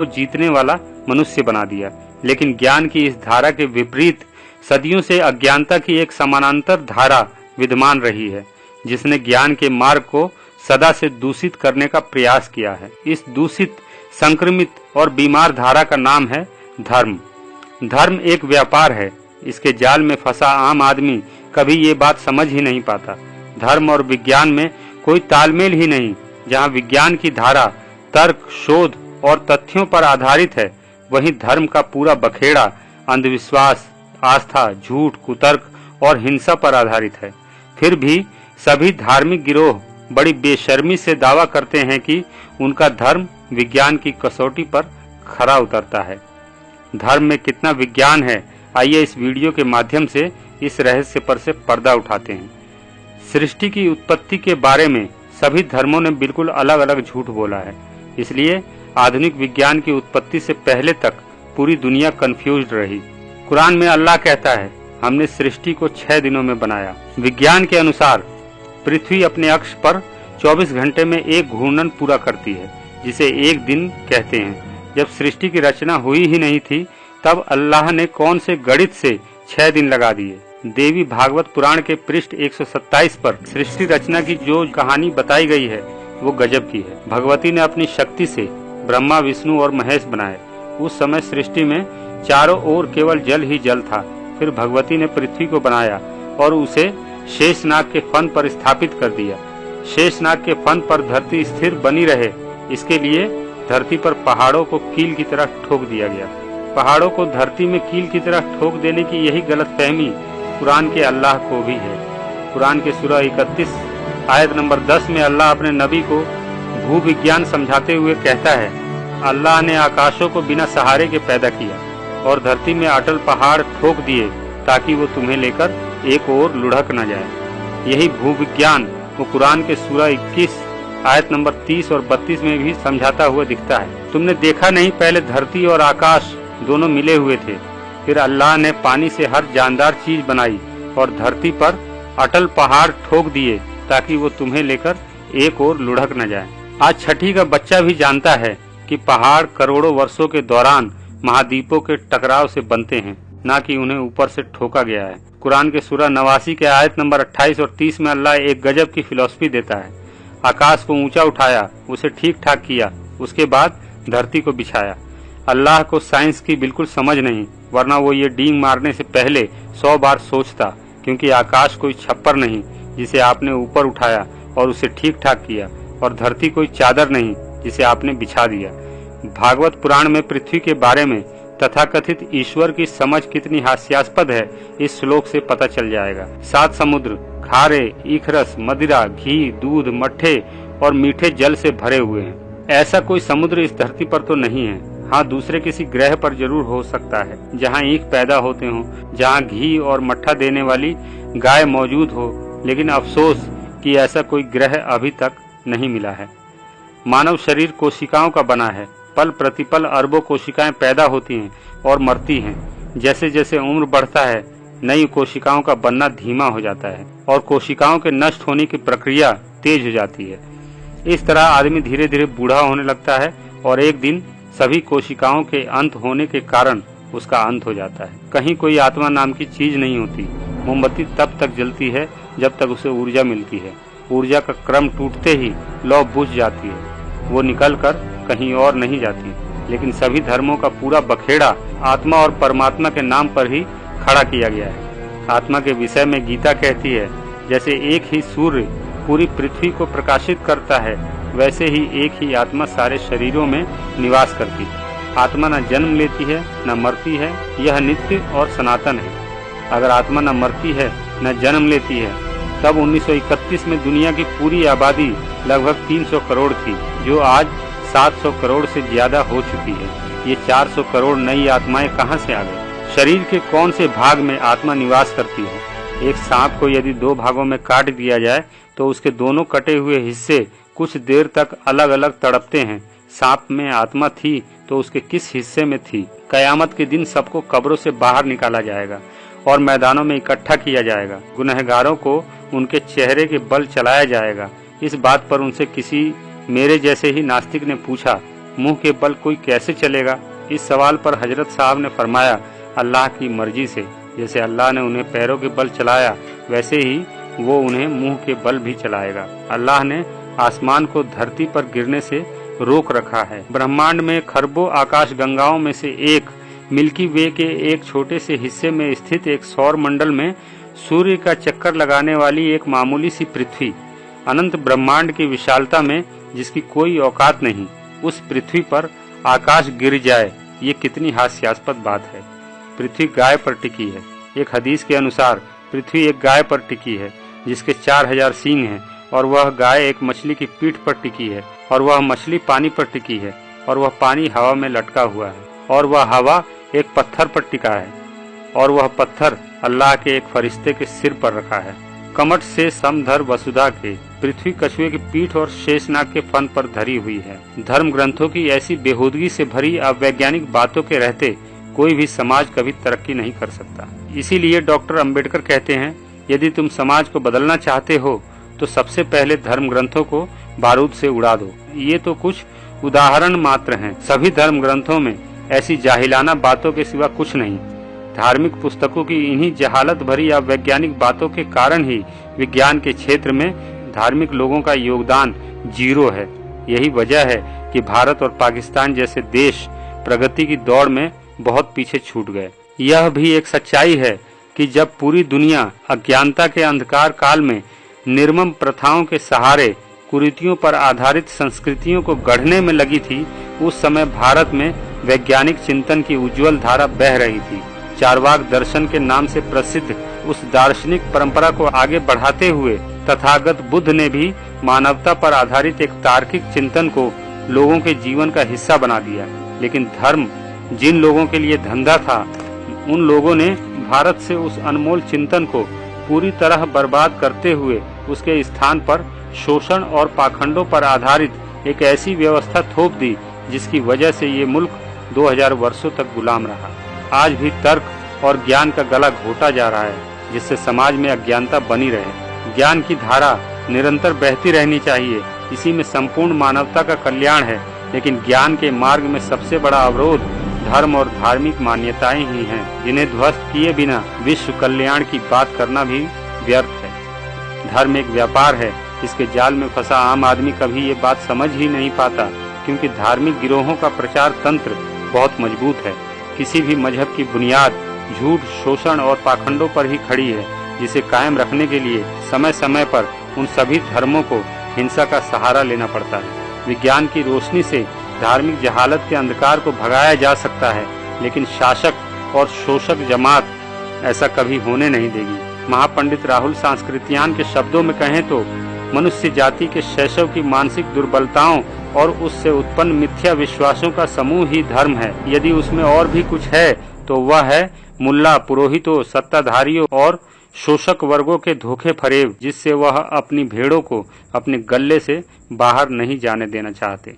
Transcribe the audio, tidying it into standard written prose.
को जीतने वाला मनुष्य बना दिया। लेकिन ज्ञान की इस धारा के विपरीत सदियों से अज्ञानता की एक समानांतर धारा विद्यमान रही है, जिसने ज्ञान के मार्ग को सदा से दूषित करने का प्रयास किया है। इस दूषित, संक्रमित और बीमार धारा का नाम है धर्म। धर्म एक व्यापार है। इसके जाल में फंसा आम आदमी कभी ये बात समझ ही नहीं पाता। धर्म और विज्ञान में कोई तालमेल ही नहीं। जहाँ विज्ञान की धारा तर्क, शोध और तथ्यों पर आधारित है, वहीं धर्म का पूरा बखेड़ा अंधविश्वास, आस्था, झूठ, कुतर्क और हिंसा पर आधारित है। फिर भी सभी धार्मिक गिरोह बड़ी बेशर्मी से दावा करते हैं कि उनका धर्म विज्ञान की कसौटी पर खरा उतरता है। धर्म में कितना विज्ञान है, आइए इस वीडियो के माध्यम से इस रहस्य पर से पर्दा उठाते हैं। सृष्टि की उत्पत्ति के बारे में सभी धर्मों ने बिल्कुल अलग अलग झूठ बोला है। इसलिए आधुनिक विज्ञान की उत्पत्ति से पहले तक पूरी दुनिया कंफ्यूज्ड रही। कुरान में अल्लाह कहता है, हमने सृष्टि को 6 दिनों में बनाया। विज्ञान के अनुसार पृथ्वी अपने अक्ष पर 24 घंटे में एक घूर्णन पूरा करती है, जिसे एक दिन कहते हैं। जब सृष्टि की रचना हुई ही नहीं थी, तब अल्लाह ने कौन से गणित से 6 दिन लगा दिए। देवी भागवत पुराण के पृष्ठ 127 पर सृष्टि रचना की जो कहानी बताई गई है, वो गजब की है। भगवती ने अपनी शक्ति से ब्रह्मा, विष्णु और महेश बनाए। उस समय सृष्टि में चारों ओर केवल जल ही जल था। फिर भगवती ने पृथ्वी को बनाया और उसे शेषनाग के फन पर स्थापित कर दिया। शेषनाग के फन पर धरती स्थिर बनी रहे, इसके लिए धरती पर पहाड़ों को कील की तरह ठोक दिया गया। पहाड़ों को धरती में कील की तरह ठोक देने की यही गलतफहमी कुरान के अल्लाह को भी है। कुरान के सूरह 31 आयत नंबर 10 में अल्लाह अपने नबी को भूविज्ञान समझाते हुए कहता है, अल्लाह ने आकाशों को बिना सहारे के पैदा किया और धरती में अटल पहाड़ ठोक दिए ताकि वो तुम्हें लेकर एक ओर लुढ़क न जाए। यही भूविज्ञान वो कुरान के सूरह 21 आयत नंबर 30 और 32 में भी समझाता हुआ दिखता है। तुमने देखा नहीं, पहले धरती और आकाश दोनों मिले हुए थे, फिर अल्लाह ने पानी से हर जानदार चीज बनाई और धरती पर अटल पहाड़ ठोक दिए ताकि वो तुम्हें लेकर एक ओर लुढ़क न जाए। आज छठी का बच्चा भी जानता है कि पहाड़ करोड़ों वर्षों के दौरान महाद्वीपों के टकराव से बनते हैं, न कि उन्हें ऊपर से ठोका गया है। कुरान के सूरह 89 के आयत नंबर 28 और 30 में अल्लाह एक गजब की फिलॉसफी देता है। आकाश को ऊंचा उठाया, उसे ठीक ठाक किया, उसके बाद धरती को बिछाया। अल्लाह को साइंस की बिल्कुल समझ नहीं, वरना वो ये डींग मारने से पहले 100 बार सोचता, क्योंकि आकाश कोई छप्पर नहीं जिसे आपने ऊपर उठाया और उसे ठीक ठाक किया, और धरती कोई चादर नहीं जिसे आपने बिछा दिया। भागवत पुराण में पृथ्वी के बारे में तथाकथित ईश्वर की समझ कितनी हास्यास्पद है, इस श्लोक से पता चल जाएगा। 7 समुद्र खारे, इखरस, मदिरा, घी, दूध, मट्ठे और मीठे जल से भरे हुए हैं। ऐसा कोई समुद्र इस धरती पर तो नहीं है। हाँ, दूसरे किसी ग्रह पर जरूर हो सकता है, जहाँ ईख पैदा होते हों, जहाँ घी और मट्ठा देने वाली गाय मौजूद हो, लेकिन अफसोस कि ऐसा कोई ग्रह अभी तक नहीं मिला है। मानव शरीर कोशिकाओं का बना है। पल प्रतिपल अरबों कोशिकाएं पैदा होती हैं और मरती हैं। जैसे जैसे उम्र बढ़ता है, नई कोशिकाओं का बनना धीमा हो जाता है और कोशिकाओं के नष्ट होने की प्रक्रिया तेज हो जाती है। इस तरह आदमी धीरे धीरे बूढ़ा होने लगता है और एक दिन सभी कोशिकाओं के अंत होने के कारण उसका अंत हो जाता है। कहीं कोई आत्मा नाम की चीज नहीं होती। मोमबत्ती तब तक जलती है जब तक उसे ऊर्जा मिलती है। ऊर्जा का क्रम टूटते ही लौ बुझ जाती है, वो निकल कर कहीं और नहीं जाती। लेकिन सभी धर्मों का पूरा बखेड़ा आत्मा और परमात्मा के नाम पर ही खड़ा किया गया है। आत्मा के विषय में गीता कहती है, जैसे एक ही सूर्य पूरी पृथ्वी को प्रकाशित करता है, वैसे ही एक ही आत्मा सारे शरीरों में निवास करती है। आत्मा न जन्म लेती है न मरती है, यह नित्य और सनातन है। अगर आत्मा न मरती है न जन्म लेती है, तब 1931 में दुनिया की पूरी आबादी लगभग 300 करोड़ थी, जो आज 700 करोड़ से ज्यादा हो चुकी है। ये 400 करोड़ नई आत्माएं कहां से आ गई? शरीर के कौन से भाग में आत्मा निवास करती है? एक सांप को यदि 2 भागों में काट दिया जाए तो उसके दोनों कटे हुए हिस्से कुछ देर तक अलग अलग तड़पते हैं। सांप में आत्मा थी तो उसके किस हिस्से में थी? कयामत के दिन सबको कब्रों से बाहर निकाला जाएगा और मैदानों में इकट्ठा किया जाएगा। गुनहगारों को उनके चेहरे के बल चलाया जाएगा। इस बात पर उनसे किसी मेरे जैसे ही नास्तिक ने पूछा, मुंह के बल कोई कैसे चलेगा? इस सवाल पर हजरत साहब ने फरमाया, अल्लाह की मर्जी से। जैसे अल्लाह ने उन्हें पैरों के बल चलाया, वैसे ही वो उन्हें मुंह के बल भी चलाएगा। अल्लाह ने आसमान को धरती पर गिरने से रोक रखा है। ब्रह्मांड में खरबों आकाश गंगाओं में से एक मिल्की वे के एक छोटे से हिस्से में स्थित एक सौर मंडल में सूर्य का चक्कर लगाने वाली एक मामूली सी पृथ्वी, अनंत ब्रह्मांड की विशालता में जिसकी कोई औकात नहीं, उस पृथ्वी पर आकाश गिर जाए, ये कितनी हास्यास्पद बात है। पृथ्वी गाय पर टिकी है। एक हदीस के अनुसार पृथ्वी एक गाय पर टिकी है जिसके 4000 सींग हैं, और वह गाय एक मछली की पीठ पर टिकी है, और वह मछली पानी पर टिकी है, और वह पानी हवा में लटका हुआ है, और वह हवा एक पत्थर पर टिका है, और वह पत्थर अल्लाह के एक फरिश्ते के सिर पर रखा है। कमठ से समधर वसुधा के पृथ्वी कछुए की पीठ और शेषनाग के फन पर धरी हुई है। धर्म ग्रंथों की ऐसी बेहूदगी से भरी अवैज्ञानिक बातों के रहते कोई भी समाज कभी तरक्की नहीं कर सकता। इसीलिए डॉक्टर अंबेडकर कहते हैं, यदि तुम समाज को बदलना चाहते हो तो सबसे पहले धर्म ग्रंथों को बारूद से उड़ा दो। ये तो कुछ उदाहरण मात्र हैं। सभी धर्म ग्रंथों में ऐसी जाहिलाना बातों के सिवा कुछ नहीं। धार्मिक पुस्तकों की इन्हीं जहालत भरी या वैज्ञानिक बातों के कारण ही विज्ञान के क्षेत्र में धार्मिक लोगों का योगदान जीरो है। यही वजह है कि भारत और पाकिस्तान जैसे देश प्रगति की दौड़ में बहुत पीछे छूट गए। यह भी एक सच्चाई है कि जब पूरी दुनिया अज्ञानता के अंधकार काल में निर्मम प्रथाओं के सहारे कुरीतियों पर आधारित संस्कृतियों को गढ़ने में लगी थी, उस समय भारत में वैज्ञानिक चिंतन की उज्जवल धारा बह रही थी। चारवाक दर्शन के नाम से प्रसिद्ध उस दार्शनिक परंपरा को आगे बढ़ाते हुए तथागत बुद्ध ने भी मानवता पर आधारित एक तार्किक चिंतन को लोगों के जीवन का हिस्सा बना दिया। लेकिन धर्म जिन लोगों के लिए धंधा था, उन लोगों ने भारत से उस अनमोल चिंतन को पूरी तरह बर्बाद करते हुए उसके स्थान पर शोषण और पाखंडों पर आधारित एक ऐसी व्यवस्था थोप दी जिसकी वजह से ये मुल्क 2000 वर्षों तक गुलाम रहा। आज भी तर्क और ज्ञान का गला घोटा जा रहा है, जिससे समाज में अज्ञानता बनी रहे। ज्ञान की धारा निरंतर बहती रहनी चाहिए, इसी में संपूर्ण मानवता का कल्याण है। लेकिन ज्ञान के मार्ग में सबसे बड़ा अवरोध धर्म और धार्मिक मान्यताएं ही हैं, जिन्हें ध्वस्त किए बिना विश्व कल्याण की बात करना भी व्यर्थ है। धर्म एक व्यापार है, इसके जाल में फंसा आम आदमी कभी ये बात समझ ही नहीं पाता, क्योंकि धार्मिक गिरोहों का प्रचार तंत्र बहुत मजबूत है। किसी भी मजहब की बुनियाद झूठ, शोषण और पाखंडों पर ही खड़ी है, जिसे कायम रखने के लिए समय समय पर उन सभी धर्मों को हिंसा का सहारा लेना पड़ता है। विज्ञान की रोशनी से धार्मिक जहालत के अंधकार को भगाया जा सकता है, लेकिन शासक और शोषक जमात ऐसा कभी होने नहीं देगी। महापंडित राहुल सांस्कृत्यायन के शब्दों में कहें तो मनुष्य जाति के शैशव की मानसिक दुर्बलताओं और उससे उत्पन्न मिथ्या विश्वासों का समूह ही धर्म है। यदि उसमें और भी कुछ है तो वह है मुल्ला, पुरोहितों, सत्ताधारियों और शोषक वर्गों के धोखे फरेब, जिससे वह अपनी भेड़ों को अपने गले से बाहर नहीं जाने देना चाहते।